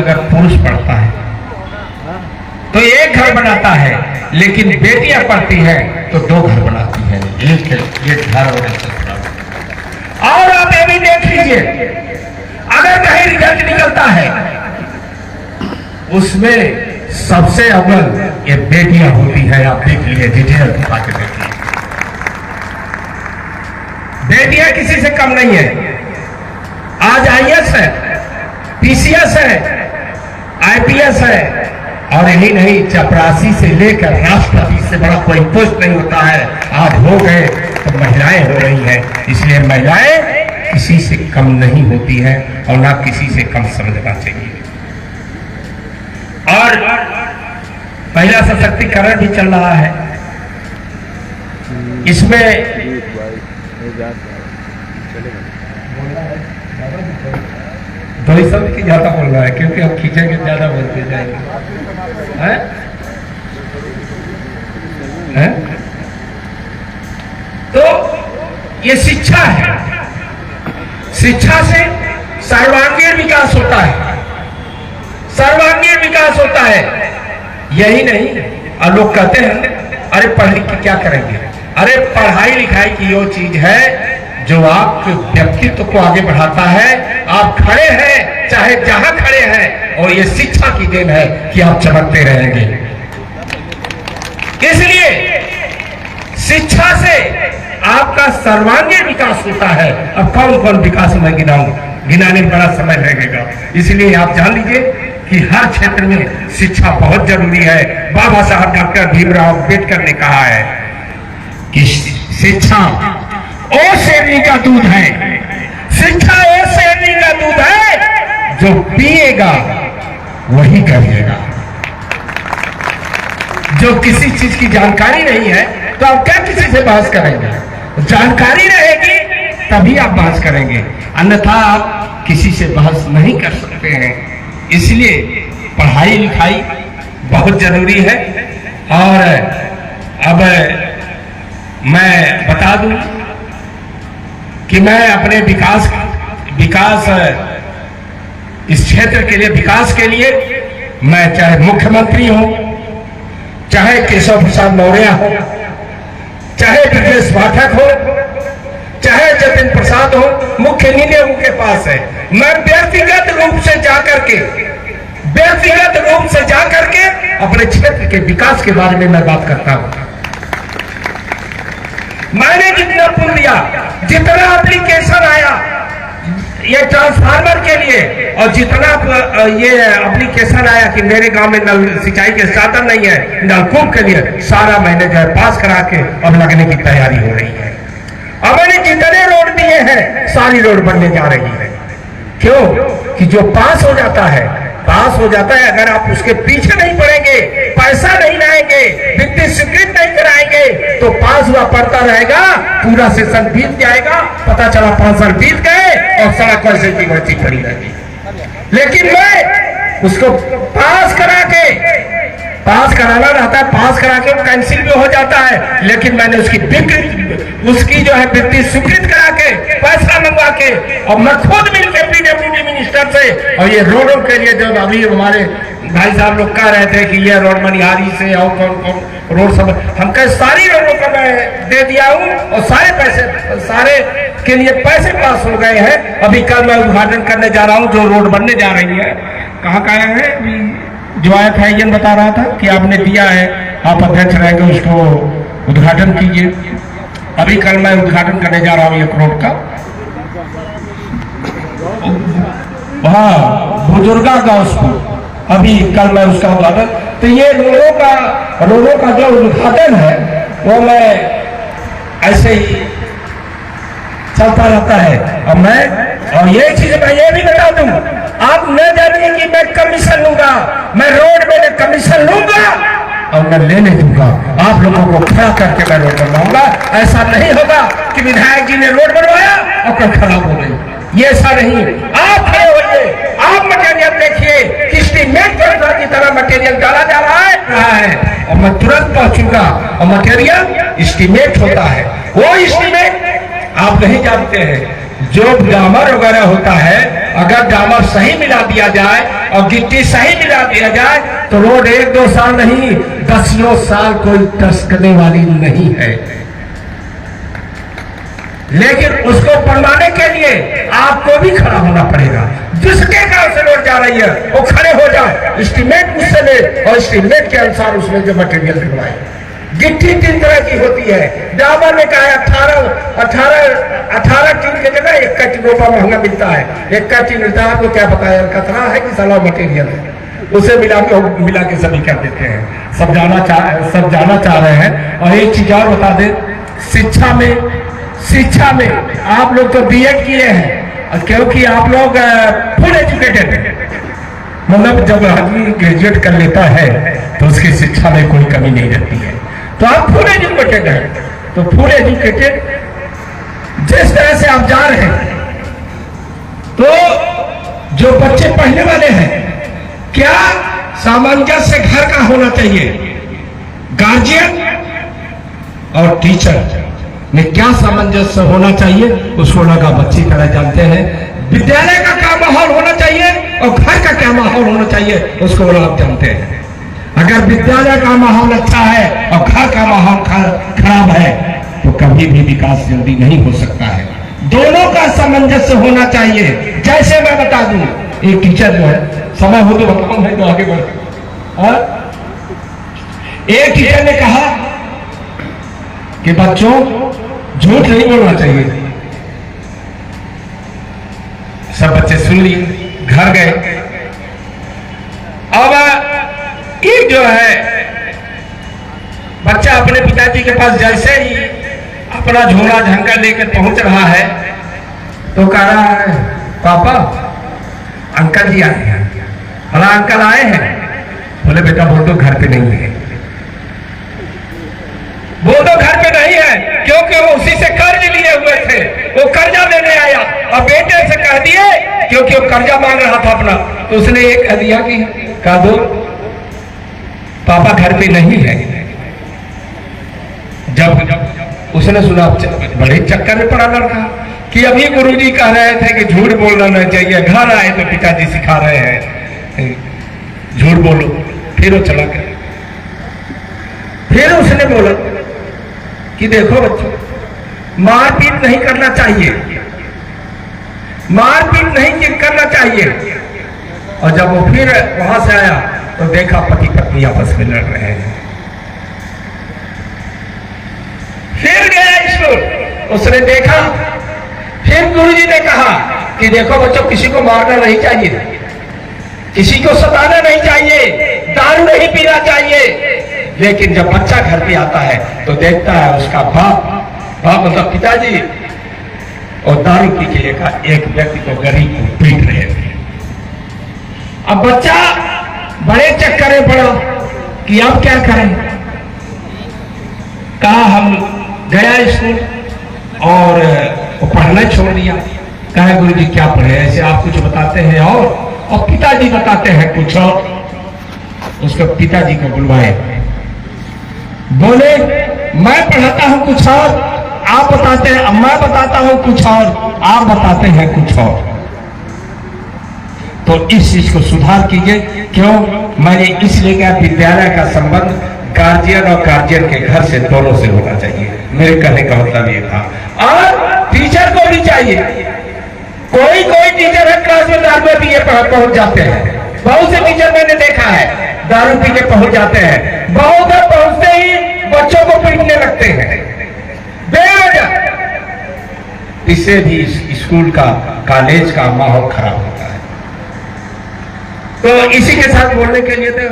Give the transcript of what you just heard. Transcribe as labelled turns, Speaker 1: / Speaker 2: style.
Speaker 1: अगर पुरुष पढ़ता है तो एक घर बनाता है, लेकिन बेटियां पढ़ती हैं तो 2 घर बनाती हैं। एक घर और आप ये भी देख लीजिए, अगर कहीं रिजल्ट निकलता है उसमें सबसे अव्वल ये बेटियां होती है। आप देख लीजिए, डिटेल दिखा के देखिए, बेटियां किसी से कम नहीं है। आज IAS है, PCS है, IPS है, और यही नहीं, चपरासी से लेकर राष्ट्रपति से बड़ा कोई पोस्ट नहीं होता है। आज हो गए तो महिलाएं हो रही हैं। इसलिए महिलाएं किसी से कम नहीं होती हैं और ना किसी से कम समझना चाहिए। और महिला सशक्तिकरण भी चल रहा है। इसमें थोड़ी सब की ज्यादा बोल रहा है, क्योंकि हम खींचेंगे ज्यादा बोलते जाएंगे। हैं? हैं? तो ये शिक्षा है। शिक्षा से सर्वांगीण विकास होता है, सर्वांगीण विकास होता है। यही नहीं, और लोग कहते हैं अरे पढ़ लिख के क्या करेंगे। अरे पढ़ाई लिखाई की वो चीज है जो आपके व्यक्तित्व को आगे बढ़ाता है। आप खड़े हैं चाहे जहां खड़े हैं, और ये शिक्षा की देन है कि आप चमकते रहेंगे। इसलिए शिक्षा से आपका सर्वांगीण विकास होता है। अब कौन कौन विकास मैं गिनाऊं, गिनाने में बड़ा समय लगेगा। इसलिए आप जान लीजिए कि हर क्षेत्र में शिक्षा बहुत जरूरी है। बाबा साहब डॉक्टर भीमराव अम्बेडकर ने कहा है कि शिक्षा ओ शेरनी का दूध है, शिक्षा ओ शेरनी का दूध है, जो पिएगा वही करिएगा। जो किसी चीज की जानकारी नहीं है तो आप क्या किसी से बहस करेंगे। जानकारी रहेगी तभी आप बहस करेंगे, अन्यथा आप किसी से बहस नहीं कर सकते हैं। इसलिए पढ़ाई लिखाई बहुत जरूरी है। और अब मैं बता दूं कि मैं अपने विकास इस क्षेत्र के लिए, विकास के लिए, मैं चाहे मुख्यमंत्री हो, चाहे केशव प्रसाद मौर्य हो, चाहे ब्रजेश पाठक हो, चाहे जतिन प्रसाद हो, मुख्य निर्णय उनके पास है। मैं व्यक्तिगत रूप से जाकर के अपने क्षेत्र के विकास के बारे में मैं बात करता हूं। मैंने जितना पुल दिया, जितना एप्लीकेशन आया ये ट्रांसफार्मर के लिए, और जितना ये एप्लीकेशन आया कि मेरे गांव में नल सिंचाई के साधन नहीं है, नलकूप के लिए, सारा मैंने जो है पास करा के अब लगने की तैयारी हो रही है। अब मैंने जितने रोड दिए हैं सारी रोड बनने जा रही है। क्यों? कि जो पास हो जाता है, अगर आप उसके पीछे नहीं पड़ेंगे, पैसा नहीं लाएंगे, वित्तीय स्वीकृत नहीं कराएंगे, तो पास हुआ पड़ता रहेगा, पूरा सेशन बीत जाएगा, पता चला 5 साल बीत गए और सड़क वैसे की वैसी पड़ी रहेगी। लेकिन मैं उसको पास कराना रहता है, पास करा के कैंसिल भी हो जाता है, लेकिन मैंने उसकी जो है वित्तीय स्वीकृत करा के, पैसा मंगवा के, और मैं खुद मिलकर PWD मिनिस्टर से, और ये रोडों के लिए जो अभी हमारे भाई साहब लोग कह रहे थे कि ये रोड मनिहारी से और कौन रोड सब, हम कह सारी रोडों का मैं दे दिया हूँ, और सारे के लिए पैसे पास हो गए हैं। अभी कल मैं उद्घाटन करने जा रहा हूँ, जो रोड बनने जा रही है। कहाँ है जो आया था ये बता रहा था कि आपने दिया है, आप अध्यक्ष रहेंगे, उसको उद्घाटन कीजिए। अभी कल मैं उद्घाटन करने जा रहा हूँ 1 करोड़ का, हाँ, बुजुर्गा गांव। अभी कल मैं उसका उद्घाटन, तो ये रोडों का जो उद्घाटन है वो मैं ऐसे ही चलता रहता है। और ये चीज मैं ये भी बता दूं, आप न जानिए कि मैं कमीशन लूंगा, मैं रोड में कमीशन लूंगा और मैं लेने दूंगा। आप लोगों को खड़ा करके मैं रोड बनवाऊंगा। ऐसा नहीं होगा कि विधायक जी ने रोड बनवाया और कल खराब हो गई, ये ऐसा नहीं। आप खड़े होइए, आप मटेरियल देखिए, एस्टीमेट की तरह मटेरियल डाला जा रहा है, और मैं तुरंत पहुंचूंगा। और मटेरियल एस्टीमेट होता है, वो एस्टीमेट आप नहीं जानते हैं। जो डामर वगैरह होता है, अगर डामर सही मिला दिया जाए और गिट्टी सही मिला दिया जाए तो रोड 1-2 साल नहीं 10 साल कोई टसकने वाली नहीं है। लेकिन उसको बनवाने के लिए आपको भी खड़ा होना पड़ेगा। जिसके गांव से रोड जा रही है वो खड़े हो जाए, एस्टीमेट मुझसे ले और एस्टीमेट के अनुसार उसमें जो मटेरियल ढुलवाए। गिट्टी 3 तरह की होती है। डामर में कहा 18 टीन की जगह 1 टीन रुपया महंगा मिलता है। 1 टीन मिलता है, आपको क्या पता है कतरा है कि साला मटेरियल है, उसे मिला के सभी कर देते हैं। सब जाना चाह रहे हैं। और एक चीज और बता दें, शिक्षा में आप लोग तो बीएड किए हैं, क्योंकि आप लोग फुल एजुकेटेड हैं। मतलब जब आदमी ग्रेजुएट कर लेता है तो उसकी शिक्षा में कोई कमी नहीं रहती है। तो आप फुल एजुकेटेड हैं, तो फुल एजुकेटेड जिस तरह से आप जा रहे हैं, तो जो बच्चे पढ़ने वाले हैं, क्या सामंजस्य घर का होना चाहिए? गार्जियन और टीचर में क्या सामंजस्य होना चाहिए उसको लगा बच्ची तरह जानते हैं। विद्यालय का क्या माहौल होना चाहिए और घर का क्या माहौल होना चाहिए उसको आप जानते हैं। अगर विद्यालय का माहौल अच्छा है और घर का माहौल खराब है तो कभी भी विकास जल्दी नहीं हो सकता है। दोनों का सामंजस्य होना चाहिए। जैसे मैं बता दूं, एक टीचर जो है, समय हो तो बताऊं नहीं तो आगे बढ़। एक टीचर ने कहा कि बच्चों झूठ नहीं बोलना चाहिए। सब बच्चे सुन लिए, घर गए। अब एक जो है बच्चा अपने पिताजी के पास जैसे ही अपना झोला झंका लेकर पहुंच रहा है तो कह रहा है, पापा अंकल जी आए हैं। भला अंकल आए हैं? बोले बेटा बोल दो घर पे नहीं है। बोल दो घर पे नहीं है, क्योंकि वो उसी से कर्ज लिए हुए थे, वो कर्जा लेने आया और बेटे से कह दिए, क्योंकि वो कर्जा मांग रहा था अपना, तो उसने ये कह दिया कि कह दो पापा घर पे नहीं है। जब उसने सुना, बड़े चक्कर में पड़ा लड़का कि अभी गुरुजी कह रहे थे कि झूठ बोलना नहीं चाहिए, घर आए तो पिताजी सिखा रहे हैं झूठ बोलो। फिर वो चला गया। फिर उसने बोला कि देखो बच्चों, मारपीट नहीं करना चाहिए, मारपीट नहीं करना चाहिए। और जब वो फिर वहां से आया तो देखा पति पत्नी आपस में लड़ रहे हैं। फिर गया स्कूल, उसने देखा, फिर गुरुजी ने कहा कि देखो बच्चों, किसी को मारना नहीं चाहिए, किसी को सताना नहीं चाहिए, दारू नहीं पीना चाहिए। लेकिन जब बच्चा घर पे आता है तो देखता है उसका बाप मतलब पिताजी और दारू पी के एक व्यक्ति को, गरीब को पीट रहे थे। अब बच्चा बड़े चक्कर में पड़ा कि अब क्या करें। कहा हम गया स्कूल और वो पढ़ना छोड़ दिया। कहा गुरुजी क्या पढ़े, ऐसे आप कुछ बताते हैं और पिताजी बताते हैं कुछ और। उसके पिताजी को बुलवाए, बोले मैं पढ़ाता हूं कुछ और, आप बताते हैं, मैं बताता हूं कुछ और, आप बताते हैं कुछ और। तो इस चीज को सुधार कीजिए। क्यों? मैंने इसलिए कहा विद्यालय का संबंध गार्जियन और गार्जियन के घर से, दोनों से होना चाहिए। मेरे कहने का मतलब ये था। और टीचर को भी चाहिए। कोई टीचर है क्लास में दारू पी के पहुंच जाते हैं। बहुत से टीचर मैंने देखा है दारू पी के पहुंच जाते हैं, बहुत पहुंचते ही बच्चों को पीटने लगते हैं बेवजह। इससे भी स्कूल का, कॉलेज का माहौल खराब होता है। तो इसी के साथ बोलने के लिए तो